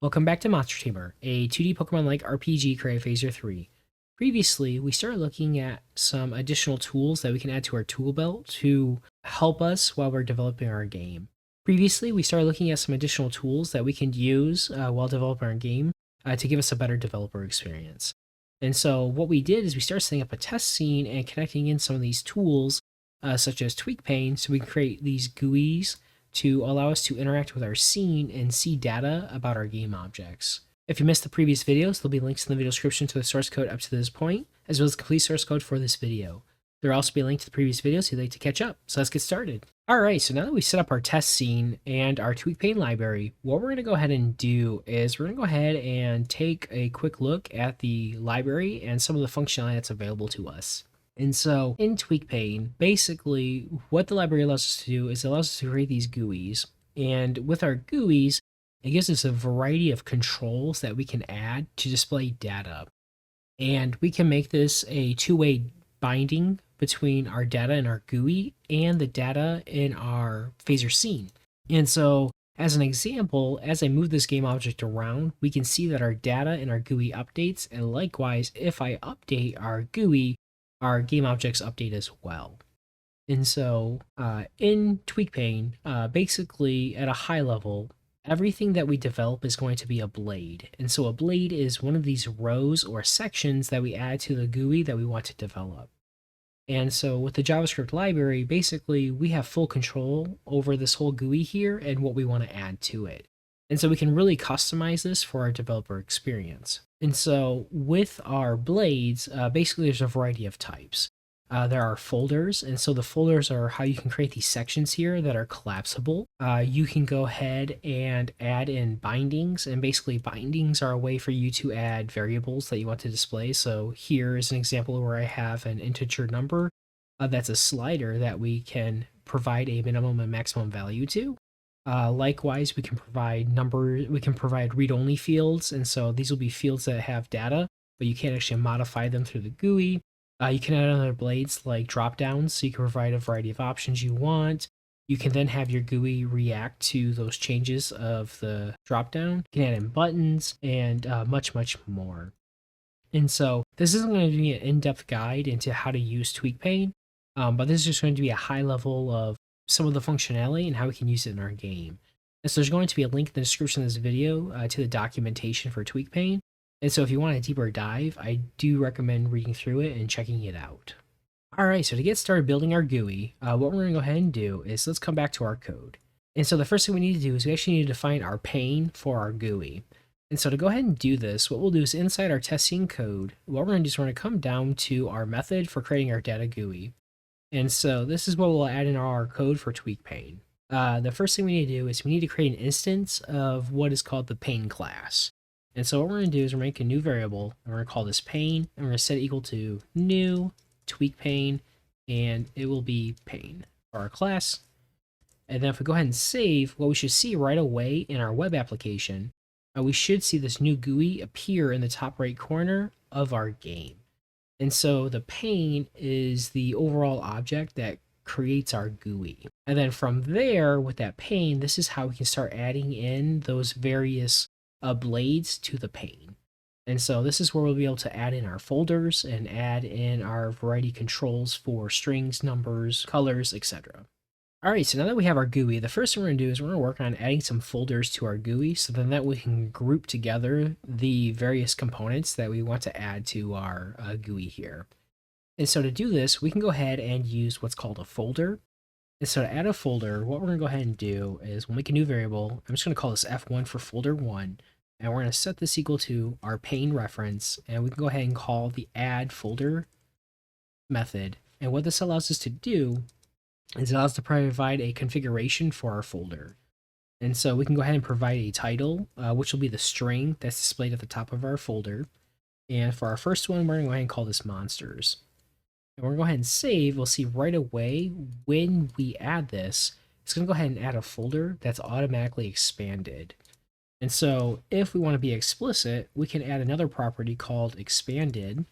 Welcome back to Monster Tamer, a 2D Pokemon-like RPG created Phase 3. Previously, we started looking at some additional tools that we can add to our tool belt to help us while we're developing our game. Previously, we started looking at some additional tools that we can use while developing our game to give us a better developer experience. And so what we did is we started setting up a test scene and connecting in some of these tools, such as Tweakpane, so we can create these GUIs to allow us to interact with our scene and see data about our game objects. If you missed the previous videos, there'll be links in the video description to the source code up to this point, as well as the complete source code for this video. There'll also be a link to the previous videos if you'd like to catch up. So let's get started. Alright, so now that we set up our test scene and our Tweakpane library, what we're going to go ahead and do is we're going to go ahead and take a quick look at the library and some of the functionality that's available to us. And so in Tweakpane, basically what the library allows us to do is it allows us to create these GUIs. And with our GUIs, it gives us a variety of controls that we can add to display data. And we can make this a two-way binding between our data in our GUI and the data in our phaser scene. And so as an example, as I move this game object around, we can see that our data in our GUI updates, and likewise, if I update our GUI, our game objects update as well. And so in Tweakpane, basically at a high level, everything that we develop is going to be a blade. And so a blade is one of these rows or sections that we add to the GUI that we want to develop. And so with the JavaScript library, basically we have full control over this whole GUI here and what we want to add to it. And so we can really customize this for our developer experience. And so with our blades, basically there's a variety of types. There are folders, and so the folders are how you can create these sections here that are collapsible. You can go ahead and add in bindings, and basically bindings are a way for you to add variables that you want to display. So here is an example where I have an integer number that's a slider that we can provide a minimum and maximum value to. Likewise, we can provide read-only fields, and so these will be fields that have data, but you can't actually modify them through the GUI. You can add other blades like drop-downs, so you can provide a variety of options you want. You can then have your GUI react to those changes of the drop-down. You can add in buttons and much, much more. And so this isn't going to be an in-depth guide into how to use Tweakpane, but this is just going to be a high level of some of the functionality and how we can use it in our game. And so there's going to be a link in the description of this video to the documentation for Tweakpane. And so if you want a deeper dive, I do recommend reading through it and checking it out. Alright, so to get started building our GUI, what we're going to go ahead and do is let's come back to our code. And so the first thing we need to do is we actually need to define our pane for our GUI. And so to go ahead and do this, what we'll do is inside our testing code, what we're going to do is we're going to come down to our method for creating our data GUI. And so this is what we'll add in our code for Tweakpane. The first thing we need to do is we need to create an instance of what is called the pane class. And so what we're going to do is we're going to make a new variable, and we're going to call this pane, and we're going to set it equal to new Tweakpane, and it will be pane for our class. And then if we go ahead and save, what we should see right away in our web application, we should see this new GUI appear in the top right corner of our game. And so the pane is the overall object that creates our GUI. And then from there, with that pane, this is how we can start adding in those various blades to the pane. And so this is where we'll be able to add in our folders and add in our variety controls for strings, numbers, colors, etc. Alright, so now that we have our GUI, the first thing we're going to do is we're going to work on adding some folders to our GUI so then that we can group together the various components that we want to add to our GUI here. And so to do this, we can go ahead and use what's called a folder. And so to add a folder, what we're going to go ahead and do is we'll make a new variable. I'm just going to call this F1 for folder 1. And we're going to set this equal to our pane reference. And we can go ahead and call the add folder method. And what this allows us to do is it allows us to provide a configuration for our folder. And so we can go ahead and provide a title, which will be the string that's displayed at the top of our folder. And for our first one, we're going to go ahead and call this monsters. And we're going to go ahead and save. We'll see right away when we add this, it's going to go ahead and add a folder that's automatically expanded. And so if we want to be explicit, we can add another property called expanded.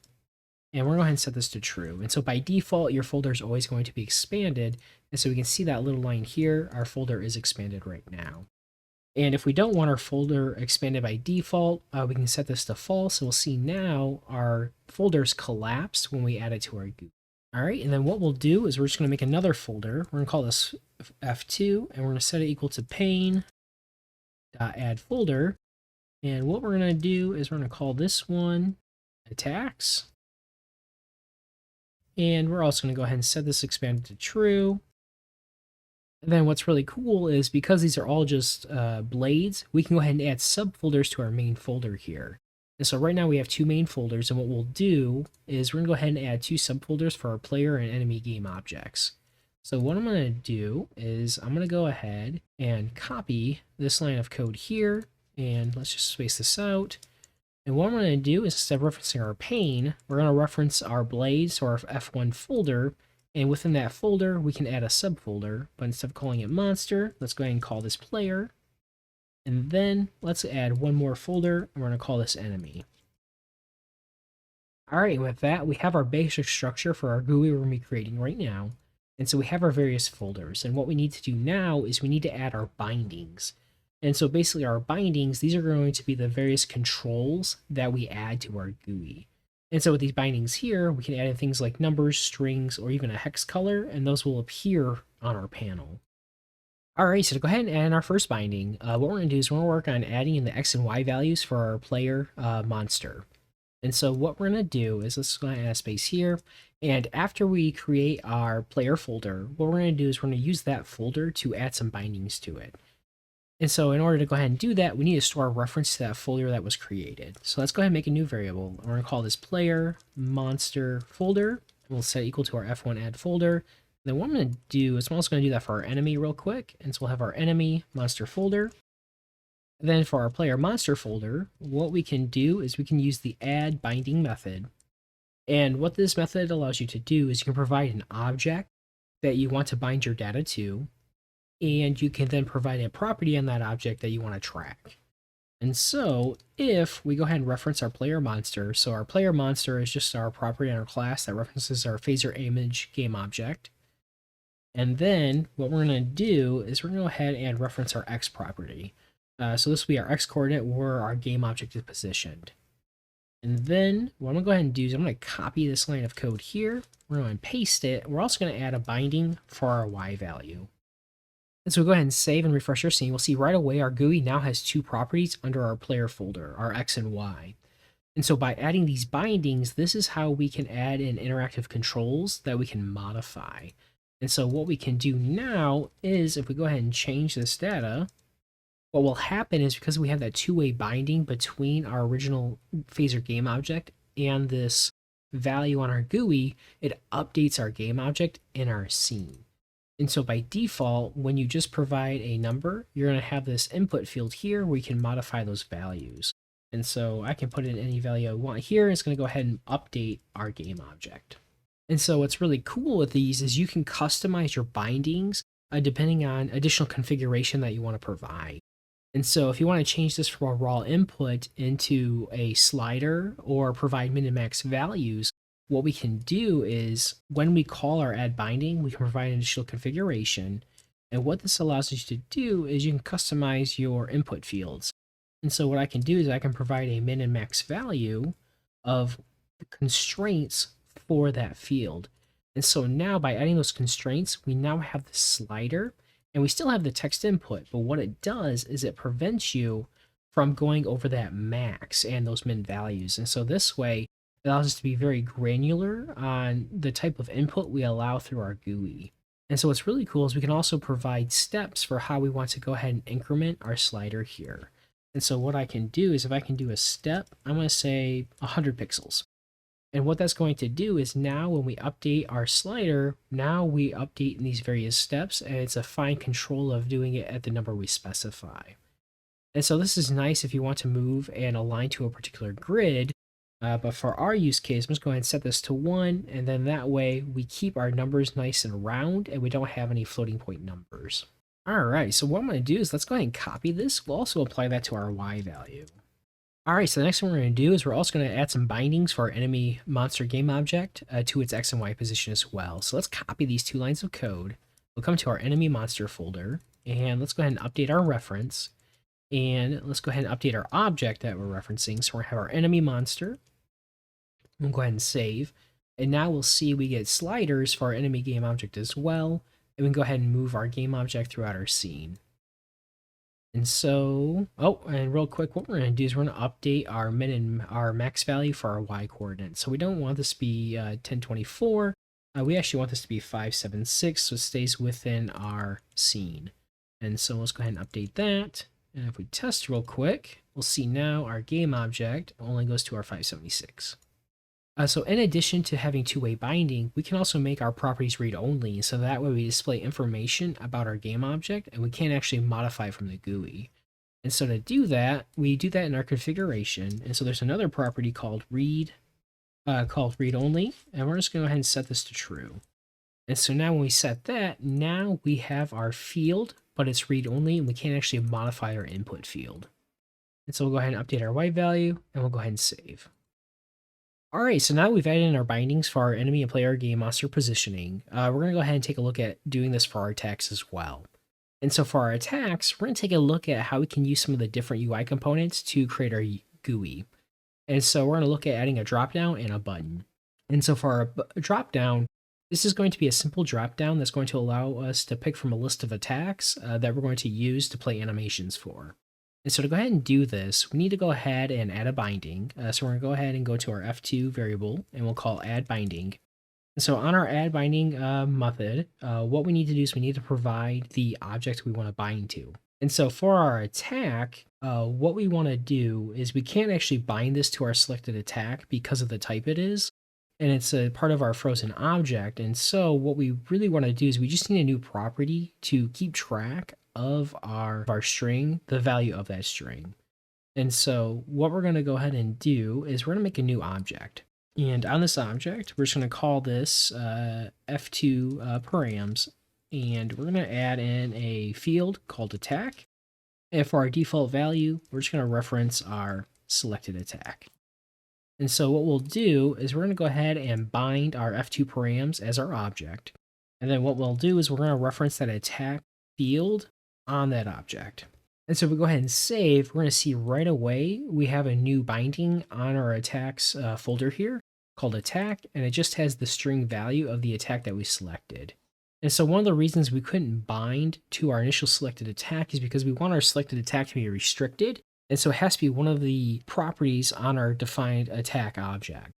And we're going to go ahead and set this to true. And so by default, your folder is always going to be expanded. And so we can see that little line here, our folder is expanded right now. And if we don't want our folder expanded by default, we can set this to false. And we'll see now our folders collapsed when we add it to our GUI. All right, and then what we'll do is we're just going to make another folder. We're going to call this F2, and we're going to set it equal to pane.add folder. And what we're going to do is we're going to call this one attacks. And we're also going to go ahead and set this expanded to true. And then what's really cool is because these are all just blades, we can go ahead and add subfolders to our main folder here. And so right now we have two main folders, and what we'll do is we're going to go ahead and add two subfolders for our player and enemy game objects. So what I'm going to do is I'm going to go ahead and copy this line of code here, and let's just space this out. And what I'm going to do is instead of referencing our pane, we're going to reference our blades or our F1 folder, and within that folder we can add a subfolder, but instead of calling it monster, let's go ahead and call this player. And then let's add one more folder, and we're going to call this enemy. All right, with that, we have our basic structure for our GUI we're going to be creating right now. And so we have our various folders. And what we need to do now is we need to add our bindings. And so basically our bindings, these are going to be the various controls that we add to our GUI. And so with these bindings here, we can add in things like numbers, strings, or even a hex color, and those will appear on our panel. All right, so to go ahead and add in our first binding, what we're going to do is we're going to work on adding in the X and Y values for our player monster. And so what we're going to do is let's go ahead and add a space here. And after we create our player folder, what we're going to do is we're going to use that folder to add some bindings to it. And so in order to go ahead and do that, we need to store a reference to that folder that was created. So let's go ahead and make a new variable. We're going to call this player monster folder. And we'll set it equal to our F1 add folder. Then what I'm going to do is I'm also going to do that for our enemy real quick. And so we'll have our enemy monster folder. And then for our player monster folder, what we can do is we can use the add binding method. And what this method allows you to do is you can provide an object that you want to bind your data to, and you can then provide a property on that object that you want to track. And so if we go ahead and reference our player monster, so our player monster is just our property in our class that references our phaser image game object. And then what we're going to do is we're going to go ahead and reference our X property. So this will be our X coordinate where our game object is positioned. And then what I'm going to go ahead and do is I'm going to copy this line of code here. We're going to paste it. We're also going to add a binding for our Y value. And so we'll go ahead and save and refresh our scene. We'll see right away our GUI now has two properties under our player folder, our X and Y. And so by adding these bindings, this is how we can add in interactive controls that we can modify. And so what we can do now is if we go ahead and change this data, what will happen is because we have that two-way binding between our original phaser game object and this value on our GUI, it updates our game object in our scene. And so by default, when you just provide a number, you're going to have this input field here where you can modify those values. And so I can put in any value I want here. It's going to go ahead and update our game object. And so what's really cool with these is you can customize your bindings depending on additional configuration that you want to provide. And so if you want to change this from a raw input into a slider or provide min and max values, what we can do is when we call our add binding, we can provide an additional configuration. And what this allows us to do is you can customize your input fields. And so what I can do is I can provide a min and max value of the constraints for that field. And so now by adding those constraints, we now have the slider and we still have the text input, but what it does is it prevents you from going over that max and those min values. And so this way, it allows us to be very granular on the type of input we allow through our GUI. And so what's really cool is we can also provide steps for how we want to go ahead and increment our slider here. And so what I can do is if I can do a step, I'm going to say 100 pixels. And what that's going to do is now when we update our slider, now we update in these various steps, and it's a fine control of doing it at the number we specify. And so this is nice if you want to move and align to a particular grid, but for our use case, I'm just going to set this to 1, and then that way we keep our numbers nice and round, and we don't have any floating point numbers. All right, so what I'm going to do is let's go ahead and copy this. We'll also apply that to our Y value. All right, so the next thing we're going to do is we're also going to add some bindings for our enemy monster game object to its X and Y position as well. So let's copy these two lines of code. We'll come to our enemy monster folder, and let's go ahead and update our reference. And let's go ahead and update our object that we're referencing. So we're gonna have our enemy monster. We'll go ahead and save. And now we'll see we get sliders for our enemy game object as well. And we can go ahead and move our game object throughout our scene. And so, and real quick, what we're going to do is we're going to update our min and our max value for our y coordinates. So we don't want this to be 1024. We actually want this to be 576, so it stays within our scene. And so let's go ahead and update that. And if we test real quick, we'll see now our game object only goes to our 576. So in addition to having two-way binding, we can also make our properties read-only, so that way we display information about our game object, and we can't actually modify from the GUI. And so to do that, we do that in our configuration. And so there's another property called read-only, and we're just going to go ahead and set this to true. And so now when we set that, now we have our field, but it's read-only, and we can't actually modify our input field. And so we'll go ahead and update our y value, and we'll go ahead and save. All right, so now we've added in our bindings for our enemy and player game monster positioning. We're going to go ahead and take a look at doing this for our attacks as well. And so for our attacks, we're going to take a look at how we can use some of the different UI components to create our GUI. And so we're going to look at adding a dropdown and a button. And so for our dropdown, this is going to be a simple dropdown that's going to allow us to pick from a list of attacks that we're going to use to play animations for. And so to go ahead and do this, we need to go ahead and add a binding. So we're going to go ahead and go to our F2 variable, and we'll call add binding. And so on our add binding method, what we need to do is we need to provide the object we want to bind to. And so for our attack, what we want to do is we can't actually bind this to our selected attack because of the type it is. And it's a part of our frozen object. And so what we really want to do is we just need a new property to keep track of our string, the value of that string. And so what we're going to go ahead and do is we're going to make a new object. And on this object, we're just going to call this F2 params. And we're going to add in a field called attack. And for our default value, we're just going to reference our selected attack. And so what we'll do is we're going to go ahead and bind our F2 params as our object. And then what we'll do is we're going to reference that attack field on that object. And so if we go ahead and save, we're going to see right away we have a new binding on our attacks folder here called attack, and it just has the string value of the attack that we selected. And so one of the reasons we couldn't bind to our initial selected attack is because we want our selected attack to be restricted, and so it has to be one of the properties on our defined attack object.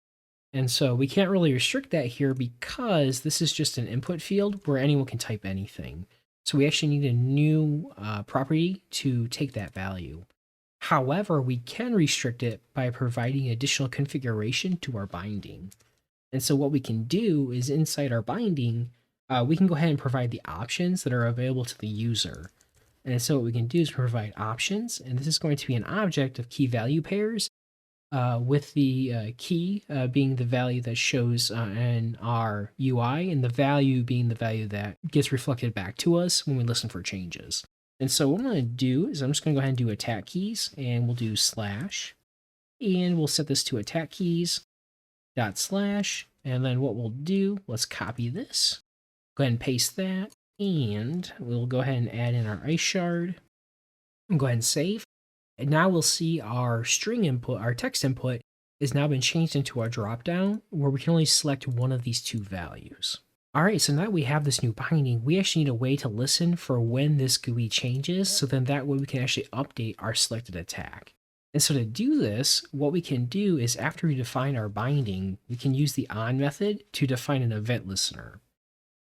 And so we can't really restrict that here because this is just an input field where anyone can type anything. So we actually need a new property to take that value. However, we can restrict it by providing additional configuration to our binding. And so what we can do is inside our binding, we can go ahead and provide the options that are available to the user. And so what we can do is provide options, and this is going to be an object of key value pairs with the key being the value that shows in our UI, and the value being the value that gets reflected back to us when we listen for changes. And so what I'm going to do is I'm just going to go ahead and do attack keys, and we'll do slash, and we'll set this to attack keys dot slash, and then what we'll do, let's copy this, go ahead and paste that, and we'll go ahead and add in our ice shard, and go ahead and save. And now we'll see our string input, our text input, has now been changed into our dropdown where we can only select one of these two values. All right, so now that we have this new binding, we actually need a way to listen for when this GUI changes, so then that way we can actually update our selected attack. And so to do this, what we can do is after we define our binding, we can use the on method to define an event listener.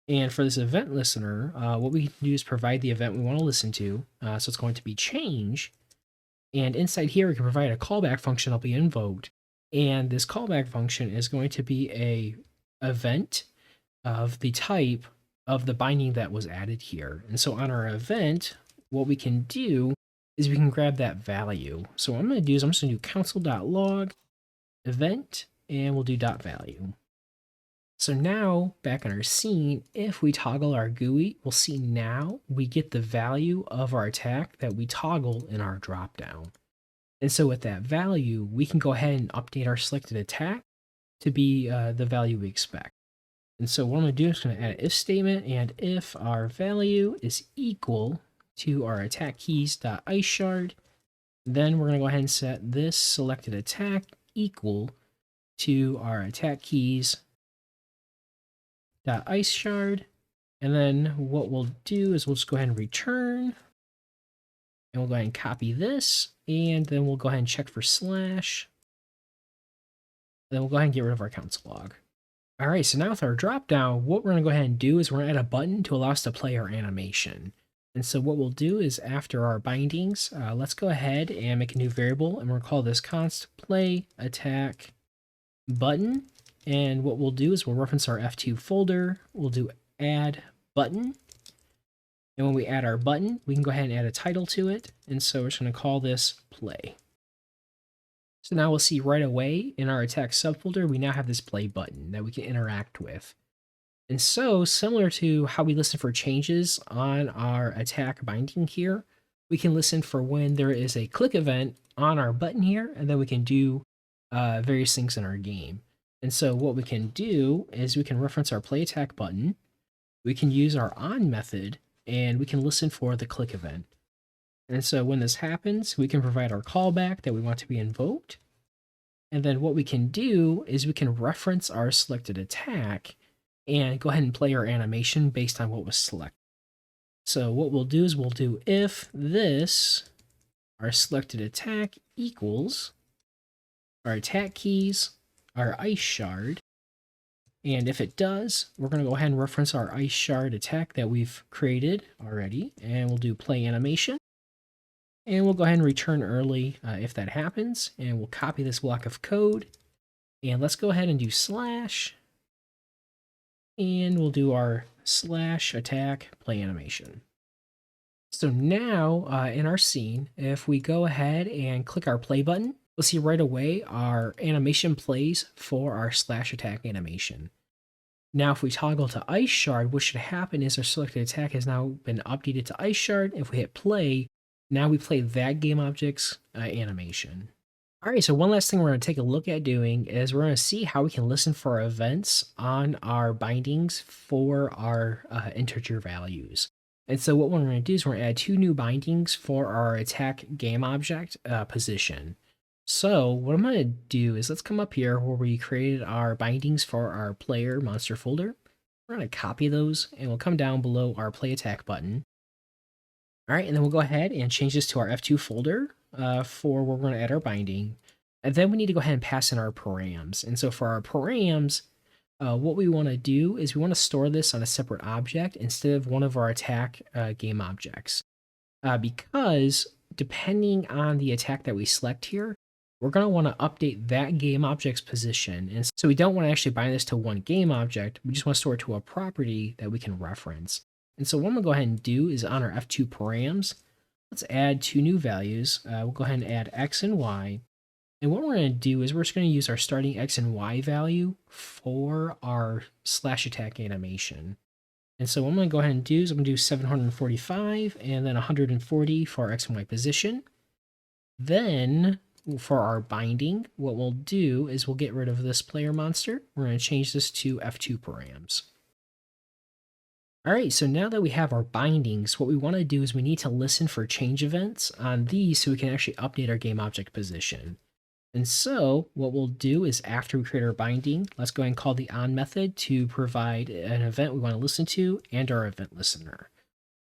And for this event listener, what we can do is provide the event we want to listen to. So it's going to be change. And inside here, we can provide a callback function that'll be invoked. And this callback function is going to be a event of the type of the binding that was added here. And so on our event, what we can do is we can grab that value. So what I'm going to do is I'm just going to do console.log event, and we'll do .value. So now, back on our scene, if we toggle our GUI, we'll see now we get the value of our attack that we toggle in our dropdown. And so with that value, we can go ahead and update our selected attack to be the value we expect. And so what I'm going to do is going to add an if statement, and if our value is equal to our attack keys.iceShard, Then we're going to go ahead and set this selected attack equal to our attack keys dot ice shard. And then what we'll do is we'll just go ahead and return. And we'll go ahead and copy this. And then we'll go ahead and check for slash. Then we'll go ahead and get rid of our console log. All right, so now with our dropdown, what we're going to go ahead and do is we're going to add a button to allow us to play our animation. And so what we'll do is after our bindings, let's go ahead and make a new variable, and we're going to call this const play attack button. And what we'll do is we'll reference our F2 folder. We'll do add button. And when we add our button, we can go ahead and add a title to it. And so we're just going to call this play. So now we'll see right away in our attack subfolder, we now have this play button that we can interact with. And so similar to how we listen for changes on our attack binding here, we can listen for when there is a click event on our button here, and then we can do various things in our game. And so what we can do is we can reference our play attack button. We can use our on method, and we can listen for the click event. And so when this happens, we can provide our callback that we want to be invoked. And then what we can do is we can reference our selected attack and go ahead and play our animation based on what was selected. So what we'll do is we'll do if this, our selected attack equals our attack keys, our ice shard. And if it does, we're going to go ahead and reference our ice shard attack that we've created already. And we'll do play animation. And we'll go ahead and return early if that happens. And we'll copy this block of code. And let's go ahead and do slash. And we'll do our slash attack play animation. So now in our scene, if we go ahead and click our play button, we'll see right away our animation plays for our slash attack animation. Now if we toggle to ice shard, what should happen is our selected attack has now been updated to ice shard. If we hit play, now we play that game object's animation. All right, so one last thing we're going to take a look at doing is we're going to see how we can listen for events on our bindings for our integer values. And so what we're going to do is we're going to add two new bindings for our attack game object position. So what I'm going to do is let's come up here where we created our bindings for our player monster folder. We're going to copy those and we'll come down below our play attack button. All right, and then we'll go ahead and change this to our F2 folder for where we're going to add our binding. And then we need to go ahead and pass in our params. And so for our params, what we want to do is we want to store this on a separate object instead of one of our attack game objects. Because depending on the attack that we select here, we're going to want to update that game object's position. And so we don't want to actually bind this to one game object. We just want to store it to a property that we can reference. And so what I'm going to go ahead and do is on our F2 params, let's add two new values. We'll go ahead and add X and Y. And what we're going to do is we're just going to use our starting X and Y value for our slash attack animation. And so what I'm going to go ahead and do is I'm going to do 745 and then 140 for our X and Y position. Then for our binding, what we'll do is we'll get rid of this player monster. We're going to change this to F2 params. All right, so now that we have our bindings, what we want to do is we need to listen for change events on these so we can actually update our game object position. And so what we'll do is after we create our binding, let's go ahead and call the on method to provide an event we want to listen to and our event listener.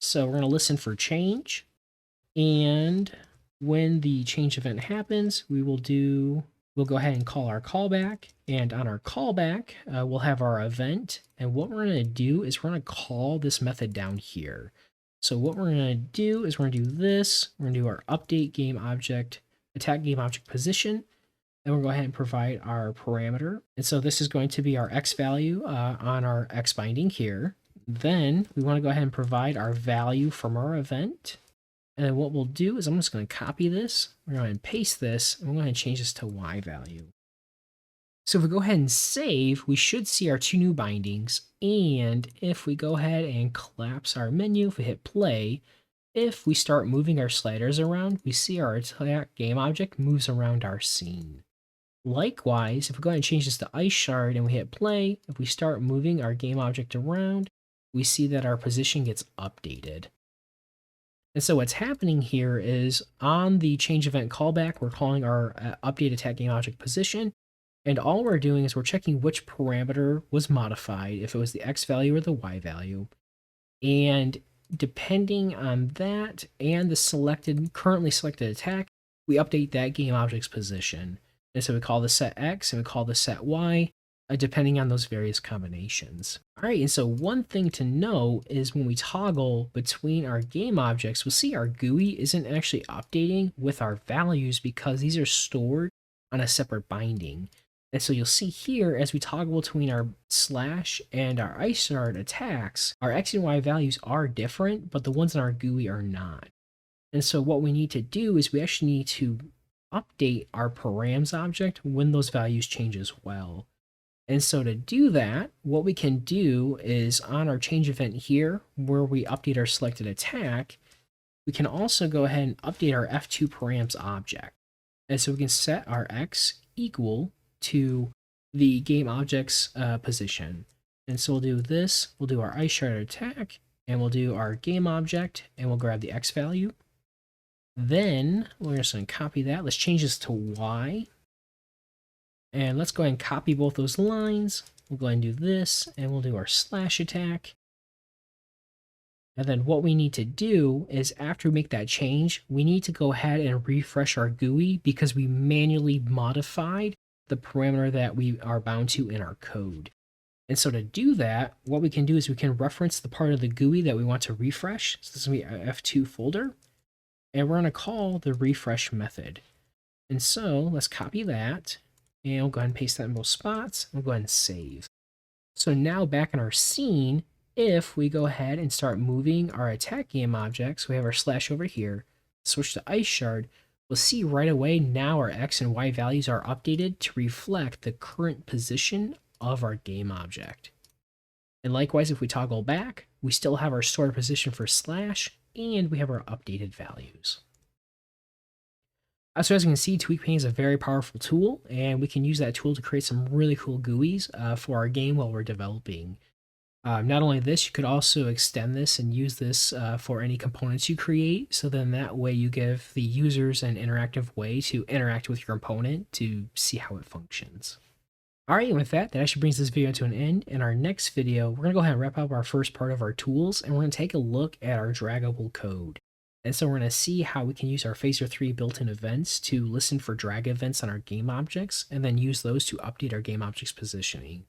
So we're going to listen for change, and when the change event happens, we'll go ahead and call our callback, and on our callback, we'll have our event. And what we're going to do is we're going to call this method down here. So what we're going to do is we're going to do this. We're going to do our update game object, attack game object position, and we'll go ahead and provide our parameter. And so this is going to be our X value on our X binding here. Then we want to go ahead and provide our value from our event. And then what we'll do is I'm just going to copy this. We're going to paste this, and we're going to change this to Y value. So if we go ahead and save, we should see our two new bindings. And if we go ahead and collapse our menu, if we hit play, if we start moving our sliders around, we see our attack game object moves around our scene. Likewise, if we go ahead and change this to ice shard and we hit play, if we start moving our game object around, we see that our position gets updated. And so what's happening here is on the change event callback, we're calling our update attack game object position. And all we're doing is we're checking which parameter was modified, if it was the X value or the Y value. And depending on that and the currently selected attack, we update that game object's position. And so we call the set X and we call the set Y, depending on those various combinations. All right, and so one thing to know is when we toggle between our game objects, we'll see our GUI isn't actually updating with our values because these are stored on a separate binding. And so you'll see here, as we toggle between our slash and our IceShard attacks, our X and Y values are different, but the ones in our GUI are not. And so what we need to do is we actually need to update our params object when those values change as well. And so to do that, what we can do is on our change event here, where we update our selected attack, we can also go ahead and update our F2 params object. And so we can set our X equal to the game object's position. And so we'll do this, we'll do our IceShard attack, and we'll do our game object, and we'll grab the X value. Then we're just going to copy that. Let's change this to Y. And let's go ahead and copy both those lines. We'll go ahead and do this, and we'll do our slash attack. And then what we need to do is after we make that change, we need to go ahead and refresh our GUI because we manually modified the parameter that we are bound to in our code. And so to do that, what we can do is we can reference the part of the GUI that we want to refresh. So this is going to be our F2 folder. And we're going to call the refresh method. And so let's copy that. And we'll go ahead and paste that in both spots. We'll go ahead and save. So now back in our scene, if we go ahead and start moving our attack game objects, we have our slash over here, switch to IceShard, we'll see right away now our X and Y values are updated to reflect the current position of our game object. And likewise, if we toggle back, we still have our stored position for slash, and we have our updated values. So as you can see, Tweakpane is a very powerful tool, and we can use that tool to create some really cool GUIs for our game while we're developing. Not only this, you could also extend this and use this for any components you create, so then that way you give the users an interactive way to interact with your component to see how it functions. Alright, and with that actually brings this video to an end. In our next video, we're going to go ahead and wrap up our first part of our tools, and we're going to take a look at our draggable code. And so we're going to see how we can use our Phaser 3 built-in events to listen for drag events on our game objects, and then use those to update our game object's positioning.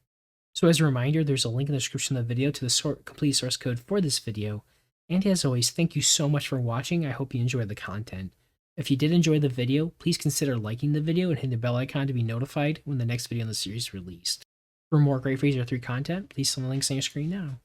So as a reminder, there's a link in the description of the video to the complete source code for this video. And as always, thank you so much for watching. I hope you enjoyed the content. If you did enjoy the video, please consider liking the video and hitting the bell icon to be notified when the next video in the series is released. For more great Phaser 3 content, please see the links on your screen now.